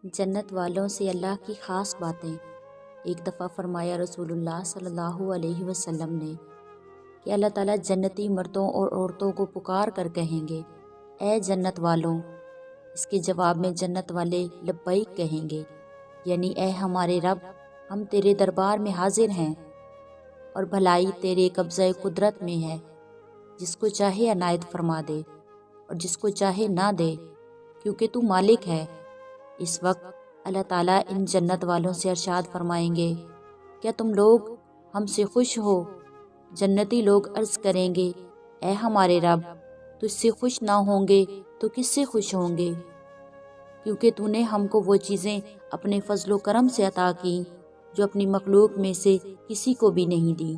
جنت والوں سے اللہ کی خاص باتیں۔ ایک دفعہ فرمایا رسول اللہ صلی اللہ علیہ وسلم نے کہ اللہ تعالیٰ جنتی مردوں اور عورتوں کو پکار کر کہیں گے، اے جنت والوں۔ اس کے جواب میں جنت والے لبیک کہیں گے، یعنی اے ہمارے رب، ہم تیرے دربار میں حاضر ہیں اور بھلائی تیرے قبضہ قدرت میں ہے، جس کو چاہے عنایت فرما دے اور جس کو چاہے نہ دے، کیونکہ تو مالک ہے۔ اس وقت اللہ تعالیٰ ان جنت والوں سے ارشاد فرمائیں گے، کیا تم لوگ ہم سے خوش ہو؟ جنتی لوگ عرض کریں گے، اے ہمارے رب، تجھ سے خوش نہ ہوں گے تو کس سے خوش ہوں گے؟ کیونکہ تو نے ہم کو وہ چیزیں اپنے فضل و کرم سے عطا کی جو اپنی مخلوق میں سے کسی کو بھی نہیں دی۔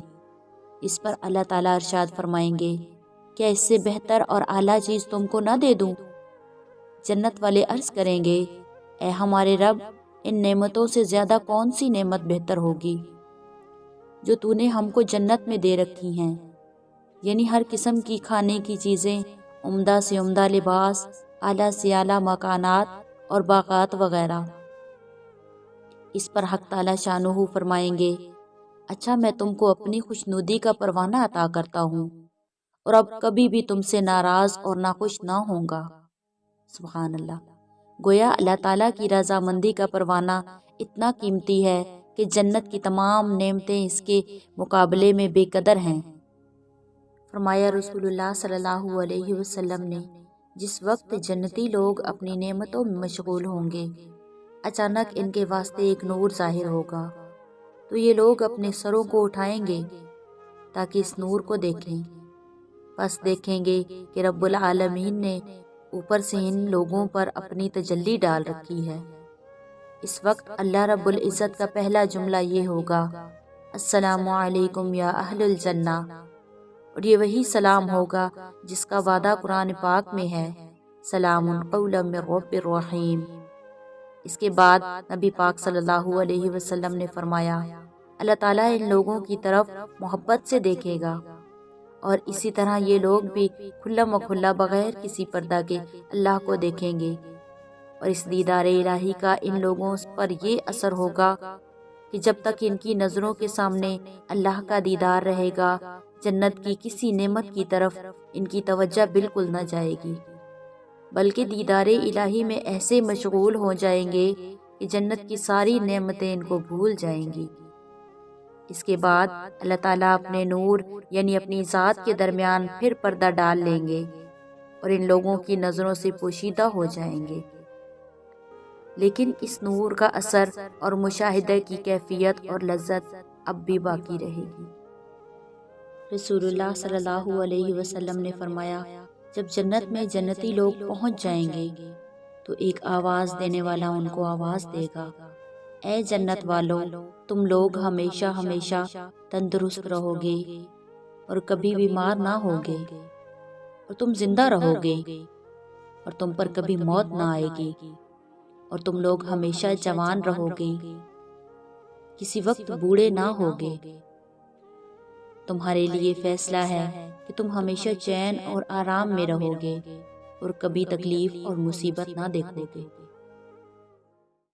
اس پر اللہ تعالیٰ ارشاد فرمائیں گے، کیا اس سے بہتر اور اعلیٰ چیز تم کو نہ دے دوں؟ جنت والے عرض کریں گے، اے ہمارے رب، ان نعمتوں سے زیادہ کون سی نعمت بہتر ہوگی جو تو نے ہم کو جنت میں دے رکھی ہیں، یعنی ہر قسم کی کھانے کی چیزیں، عمدہ سے عمدہ لباس، اعلیٰ سے اعلیٰ مکانات اور باغات وغیرہ۔ اس پر حق تعالیٰ شانہ فرمائیں گے، اچھا میں تم کو اپنی خوشنودی کا پروانہ عطا کرتا ہوں اور اب کبھی بھی تم سے ناراض اور ناخوش نہ ہوں گا۔ سبحان اللہ۔ گویا اللہ تعالیٰ کی رضامندی کا پروانہ اتنا قیمتی ہے کہ جنت کی تمام نعمتیں اس کے مقابلے میں بے قدر ہیں۔ فرمایا رسول اللہ صلی اللہ علیہ وسلم نے، جس وقت جنتی لوگ اپنی نعمتوں میں مشغول ہوں گے، اچانک ان کے واسطے ایک نور ظاہر ہوگا، تو یہ لوگ اپنے سروں کو اٹھائیں گے تاکہ اس نور کو دیکھیں۔ پس دیکھیں گے کہ رب العالمین نے اوپر سے ان لوگوں پر اپنی تجلی ڈال رکھی ہے۔ اس وقت اللہ رب العزت کا پہلا جملہ یہ ہوگا، السلام علیکم یا اہل الجنہ، اور یہ وہی سلام ہوگا جس کا وعدہ قرآن پاک میں ہے، سلام قولا من رب الرحیم۔ اس کے بعد نبی پاک صلی اللہ علیہ وسلم نے فرمایا، اللہ تعالیٰ ان لوگوں کی طرف محبت سے دیکھے گا، اور اسی طرح یہ لوگ بھی کھلا مکھلا بغیر کسی پردہ کے اللہ کو دیکھیں گے، اور اس دیدار الہی کا ان لوگوں پر یہ اثر ہوگا کہ جب تک ان کی نظروں کے سامنے اللہ کا دیدار رہے گا، جنت کی کسی نعمت کی طرف ان کی توجہ بالکل نہ جائے گی، بلکہ دیدار الہی میں ایسے مشغول ہو جائیں گے کہ جنت کی ساری نعمتیں ان کو بھول جائیں گی۔ اس کے بعد اللہ تعالیٰ اپنے نور یعنی اپنی ذات کے درمیان پھر پردہ ڈال لیں گے اور ان لوگوں کی نظروں سے پوشیدہ ہو جائیں گے، لیکن اس نور کا اثر اور مشاہدہ کی کیفیت اور لذت اب بھی باقی رہے گی۔ رسول اللہ صلی اللہ علیہ وسلم نے فرمایا، جب جنت میں جنتی لوگ پہنچ جائیں گے تو ایک آواز دینے والا ان کو آواز دے گا، اے جنت والوں، تم لوگ ہمیشہ ہمیشہ تندرست رہو گے اور کبھی بیمار نہ ہوگے، اور تم زندہ رہو گے اور تم پر کبھی موت نہ آئے گی، اور تم لوگ ہمیشہ جوان رہو گے، کسی وقت بوڑھے نہ ہوگے۔ تمہارے لیے فیصلہ ہے کہ تم ہمیشہ چین اور آرام میں رہو گے اور کبھی تکلیف اور مصیبت نہ دیکھو گے۔